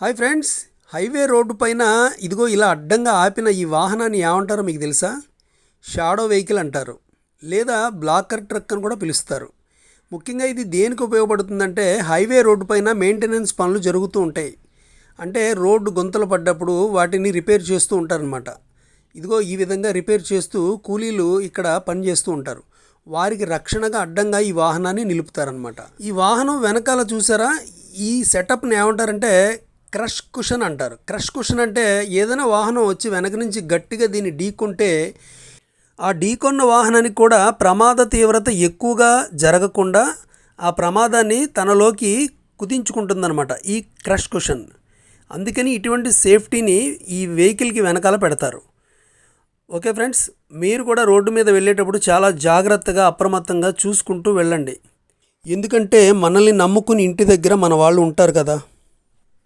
Hi friends, highway road పైన ఇదిగో ఇలా అడ్డంగా ఆపిన ఈ వాహనాన్ని ఏమంటారో మీకు తెలుసా? షాడో వెహికల్ అంటారు, లేదా బ్లాకర్ ట్రక్ అని కూడా పిలుస్తారు. ముఖ్యంగా ఇది దేనికి ఉపయోగపడుతుందంటే హైవే రోడ్డు పైన మెయింటెనెన్స్ పనులు జరుగుతూ ఉంటాయి. అంటే రోడ్డు గుంతలు పడ్డప్పుడు వాటిని రిపేర్ చేస్తూ ఉంటారనమాట. ఇదిగో ఈ విధంగా రిపేర్ చేస్తూ కూలీలు ఇక్కడ పనిచేస్తూ ఉంటారు. వారికి రక్షణగా అడ్డంగా ఈ వాహనాన్ని నిలుపుతారనమాట. ఈ వాహనం వెనకాల చూసారా, ఈ సెటప్ని ఏమంటారంటే క్రష్ కుషన్ అంటారు. క్రష్ కుషన్ అంటే ఏదైనా వాహనం వచ్చి వెనక నుంచి గట్టిగా దీన్ని ఢీకొంటే ఆ ఢీకొన్న వాహనానికి కూడా ప్రమాద తీవ్రత ఎక్కువగా జరగకుండా ఆ ప్రమాదాన్ని తనలోకి కుదించుకుంటుందన్నమాట ఈ క్రష్ కుషన్. అందుకని ఇటువంటి సేఫ్టీని ఈ వెహికల్కి వెనకాల పెడతారు. ఓకే ఫ్రెండ్స్, మీరు కూడా రోడ్డు మీద వెళ్ళేటప్పుడు చాలా జాగ్రత్తగా అప్రమత్తంగా చూసుకుంటూ వెళ్ళండి. ఎందుకంటే మనల్ని నమ్ముకుని ఇంటి దగ్గర మన వాళ్ళు ఉంటారు కదా.